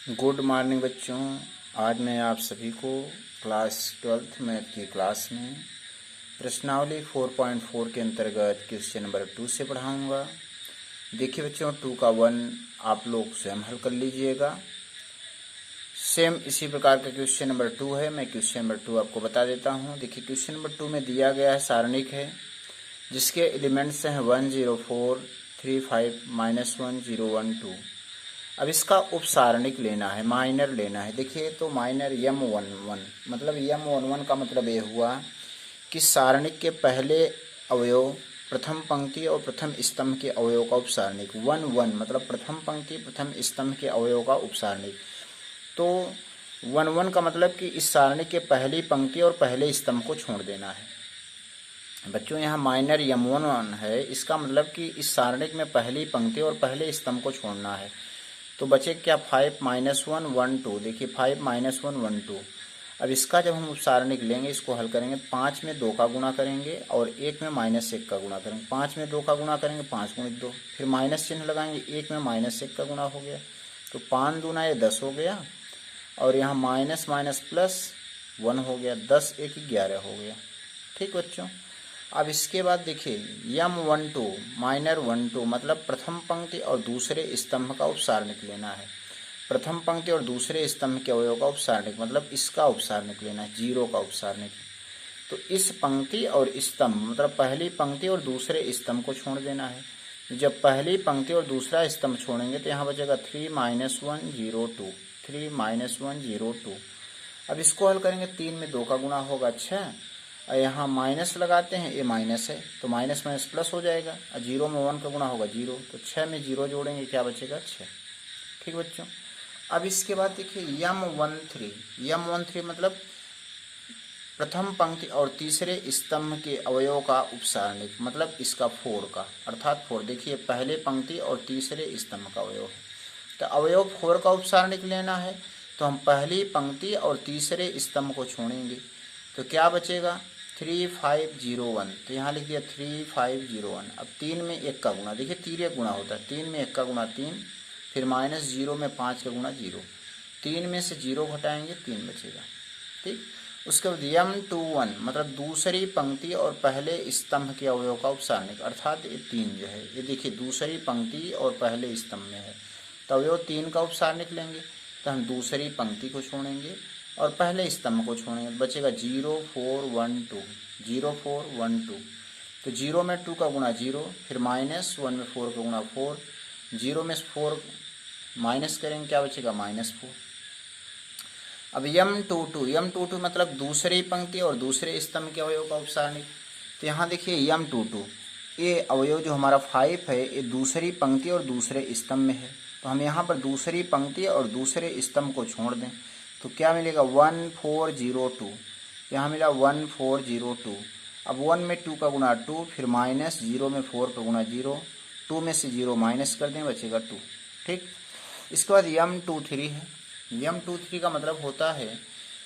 Good morning बच्चों। आज मैं आप सभी को क्लास 12th मैथ की क्लास में प्रश्नावली 4.4 के अंतर्गत क्वेश्चन नंबर 2 से पढ़ाऊंगा। देखिए बच्चों, 2 का 1 आप लोग स्वयं हल कर लीजिएगा। सेम इसी प्रकार का क्वेश्चन नंबर 2 है। मैं क्वेश्चन नंबर 2 आपको बता देता हूँ। देखिए क्वेश्चन नंबर 2 में दिया गया है सारणिक है जिसके एलिमेंट्स हैं 1 0 4 3 5 -1 0 1 2। अब इसका उपसारणिक लेना है, माइनर लेना है। देखिए तो माइनर m11 मतलब m11 का मतलब ये हुआ कि सारणिक के पहले अवयव प्रथम पंक्ति और प्रथम स्तंभ के अवयव का उपसारणिक। 1 1 मतलब प्रथम पंक्ति प्रथम स्तंभ के अवयव का उपसारणिक। तो 1 1 का मतलब कि इस सारणिक के पहली पंक्ति और पहले स्तंभ को छोड़ देना है। बच्चों यहाँ माइनर m11 है, इसका मतलब कि इस सारणिक में पहली पंक्ति और पहले स्तंभ को छोड़ना है। तो बचे क्या 5 -1 1 2। देखिए 5 -1 1 2। अब इसका जब हम उपसारणिक लेंगे, इसको हल करेंगे, 5 में 2 का गुणा करेंगे और 1 में -1 का गुणा करेंगे। 5 में 2 का गुणा करेंगे, 5 × 2, फिर माइनस चिन्ह लगाएंगे, 1 में -1 का गुणा हो गया तो 5 दूना ये 10 हो गया और यहाँ माइनस माइनस प्लस 1 हो गया, 10 1 11 हो गया। ठीक बच्चों, अब इसके बाद देखिए m12 माइनर 1 2 मतलब प्रथम पंक्ति और दूसरे स्तंभ का उपसारणिक लेना है। प्रथम पंक्ति और दूसरे स्तंभ के अवयव का उपसारणिक मतलब इसका उपसारणिक लेना है, 0 का उपसारणिक। तो इस पंक्ति और स्तंभ मतलब पहली पंक्ति और दूसरे स्तंभ को छोड़ देना है। जब पहली पंक्ति और दूसरा स्तंभ छोड़ेंगे तो यहाँ बचेगा 3 -1 0 2, 3 -1 0 2। अब इसको हल करेंगे, 3 में 2 का गुणा होगा 6 और यहाँ माइनस लगाते हैं, ये माइनस है तो माइनस माइनस प्लस हो जाएगा और 0 में 1 का गुणा होगा 0, तो 6 में 0 जोड़ेंगे क्या बचेगा 6। ठीक बच्चों, अब इसके बाद देखिए m13 मतलब प्रथम पंक्ति और तीसरे स्तंभ के अवयव का उपसारणिक मतलब इसका 4 का, अर्थात 4। देखिए पहले पंक्ति और तीसरे स्तंभ का अवयव है तो अवयव 4 का उपसारणिक लेना है। तो हम पहली पंक्ति और तीसरे स्तंभ को छोड़ेंगे तो क्या बचेगा 3 5 0 1। तो यहाँ लिख दिया 3 5 0 1। अब 3 में 1 का गुणा, देखिए तिर्यक गुणा होता है, 3 में 1 का गुणा 3, फिर -0 में 5 का गुणा 0, 3 में से 0 घटाएंगे 3 बचेगा। ठीक, उसके बाद m21 मतलब दूसरी पंक्ति और पहले स्तंभ के अवयव का उपसारणिक, अर्थात ये 3 जो है, ये देखिए दूसरी पंक्ति और पहले स्तंभ में है तो अवयव 3 का उपसारणिक लेंगे। तो हम दूसरी पंक्ति को छोड़ेंगे और पहले स्तंभ को छोड़ेंगे, बचेगा 0 4 1 2, 0 4 1 2। तो 0 में 2 का गुणा 0, फिर -1 में 4 का गुणा 4, 0 में 4 माइनस करेंगे क्या बचेगा -4। अब m22 मतलब दूसरी पंक्ति और दूसरे स्तंभ के अवयव का उपसारणिक। तो यहाँ देखिए m22 ये अवयव जो हमारा 5 है ये दूसरी पंक्ति और दूसरे स्तंभ में है तो हम यहाँ पर दूसरी पंक्ति और दूसरे स्तंभ को छोड़ दें तो क्या मिलेगा 1 4 0 2। यहाँ मिला 1 4 0 2। अब 1 में 2 का गुणा 2, फिर -0 में 4 का गुणा 0, 2 में से 0 माइनस कर दें बचेगा 2। ठीक, इसके बाद m23 है। m23 का मतलब होता है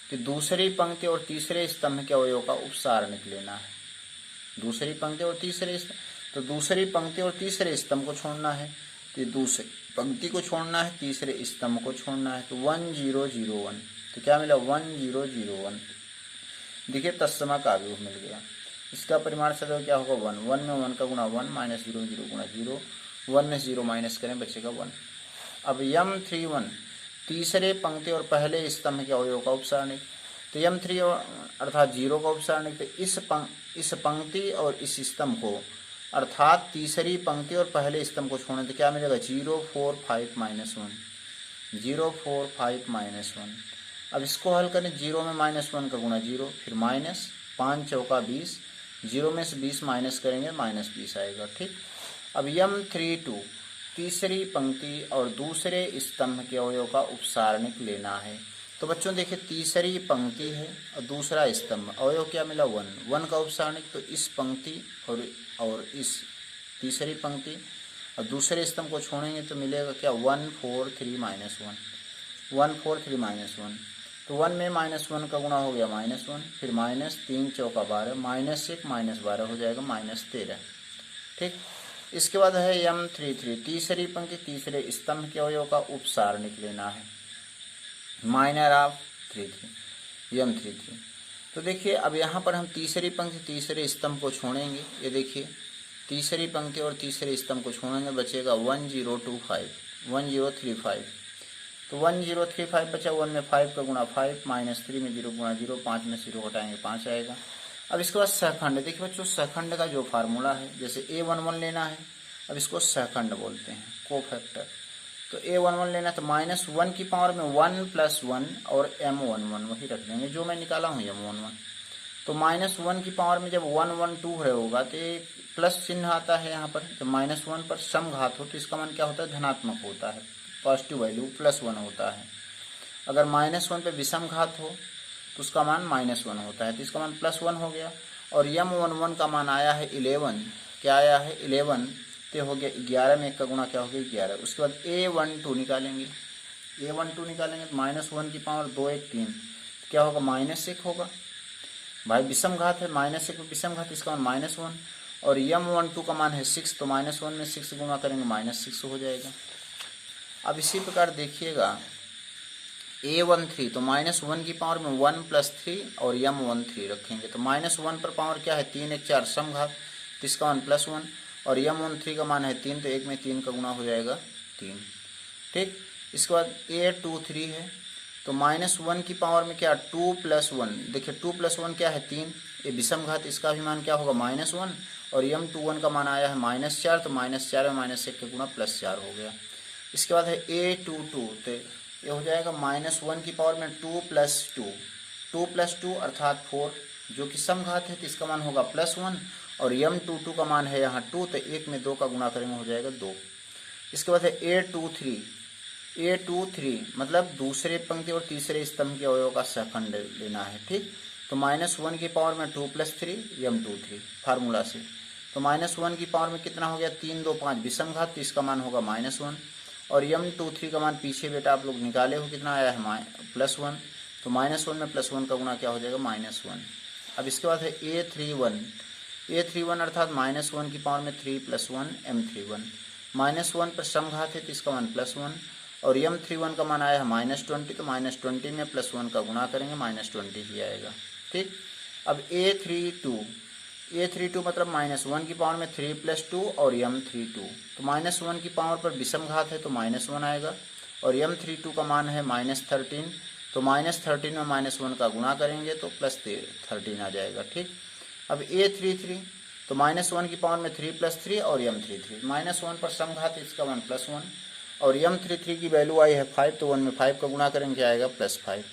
कि दूसरी पंक्ति और तीसरे स्तंभ के अवयव का उपसारणिक लेना है। दूसरी पंक्ति और तीसरे स्तंभ, तो दूसरी पंक्ति और तीसरे स्तंभ को छोड़ना है, तो दूसरी पंक्ति को छोड़ना है, तीसरे स्तंभ को छोड़ना है। तो 1 0 0 1। तो क्या मिला 1 0 0 1। देखिए तत्सम का अवयव मिल गया। इसका परिमाण सदैव क्या होगा 1, 1 में 1 का गुणा 1, -0 0 गुणा 0, 1 में 0 माइनस करें बचेगा 1। अब m31 तीसरे पंक्ति और पहले स्तंभ के अवयव का उपसारणिक। तो m3 अर्थात 0 का उपसारणिक। तो इस पंक्ति और इस स्तंभ को अर्थात तीसरी पंक्ति और पहले स्तंभ को छोड़ने तो क्या मिलेगा 0 4 5 -1, 0 4 5 -1। अब इसको हल करें, 0 में -1 का गुणा 0, फिर माइनस 5 चौका 20, 0 में से 20 माइनस करेंगे -20 आएगा। ठीक, अब m32 तीसरी पंक्ति और दूसरे स्तंभ के अवयव का उपसारणिक लेना है। तो बच्चों देखिए तीसरी पंक्ति है और दूसरा स्तंभ, अवयव क्या मिला 1 का उपसारणिक। तो इस पंक्ति और इस तीसरी पंक्ति और दूसरे स्तंभ को छोड़ेंगे तो मिलेगा क्या 1 4 3 -1, 1 4 3 -1। तो 1 में -1 का गुणा हो गया -1, फिर -3 चौका 12, -1 -12 हो जाएगा -13। ठीक, इसके बाद है m33 तीसरी पंक्ति तीसरे स्तंभ के अवयव का उपसारणिक लेना है। Minor of 3 3 m 3 3। तो देखिए अब यहाँ पर हम तीसरी पंक्ति तीसरे स्तंभ को छोड़ेंगे। ये देखिए तीसरी पंक्ति और तीसरे स्तंभ को छोड़ेंगे, बचेगा 1035 तो 1035 बचा। 1 में 5 का गुणा 5, -3 में 0 गुणा 0, 5 में 0 घटाएंगे 5 आएगा। अब इसके बाद सहखंड, देखिए बच्चों सहखंड का जो फार्मूला है, जैसे A11 लेना है, अब इसको सहखंड बोलते हैं, कोफैक्टर। तो A11 लेना तो -1 की पावर में 1 + 1 और M11 वही रख देंगे जो मैं निकाला हूँ M11। तो -1 की पावर में जब 1 1 2 रहे होगा तो एक प्लस चिन्ह आता है यहाँ पर। जब -1 पर समघात हो तो इसका मान क्या होता है, धनात्मक होता है, पॉजिटिव वैल्यू +1 होता है। अगर -1 पे विषम घात हो तो उसका मान -1 होता है, तो इसका मान +1 हो गया। और M11 का मान आया है 11, क्या आया है 11, तो हो गया 11 में 1 का गुणा क्या हो गया 11। उसके बाद A12 निकालेंगे, A12 निकालेंगे तो -1 की पावर 2 1 3 क्या होगा -1 होगा। भाई विषम घात है, -1 में विषम घात, इसका मान -1। और M12 का मान है 6, तो -1 में 6 गुणा करेंगे -6 हो जाएगा। अब इसी प्रकार देखिएगा A13 तो -1 की पावर में 1 + 3 और M13 रखेंगे तो -1 पर पावर क्या है 3 1 4 समघात, तो इसका मान +1 और M13 का मान है 3, तो 1 में 3 का गुणा हो जाएगा 3। ठीक, इसके बाद A23 है तो -1 की पावर में क्या 2 + 1, देखिए 2 + 1 क्या है 3, ये विषम घात, इसका भी मान क्या होगा -1 और M21 का मान आया है -4, तो -4 में -1 का गुणा +4 हो गया। इसके बाद है A22 तो ये हो जाएगा -1 की पावर में 2 + 2 अर्थात 4 जो कि समघात है, तो इसका मान होगा +1 और M22 का मान है यहाँ 2, तो 1 में 2 का गुणा करेंगे हो जाएगा 2। इसके बाद है A23 मतलब दूसरे पंक्ति और तीसरे स्तंभ के अवयव का सहखंड लेना है। ठीक, तो -1 की पावर में 2 + 3 M23 फार्मूला से, तो -1 की पावर में कितना हो गया 3 2 5 विषम घात, तो इसका मान होगा -1 और M23 का मान पीछे बेटा आप लोग निकाले हो कितना आया है +1, तो -1 में +1 का गुणा क्या हो जाएगा -1। अब इसके बाद है A31 अर्थात -1 की पावर में 3 + 1 M31, -1 पर समघात है तो इसका मान +1 और M31 का मान आया है -20, तो -20 में +1 का गुणा करेंगे -20 ही आएगा। ठीक, अब A32 मतलब -1 की पावर में 3 + 2 और M32, तो -1 की पावर पर विषम घात है तो -1 आएगा और M32 का मान है -13, तो -13 में -1 का गुणा करेंगे तो +13 आ जाएगा। ठीक, अब A33 तो -1 की पावर में 3 + 3 और M33, -1 पर समघात इसका मान +1 और M33 की वैल्यू आई है 5, तो 1 में 5 का गुणा करेंगे आएगा +5।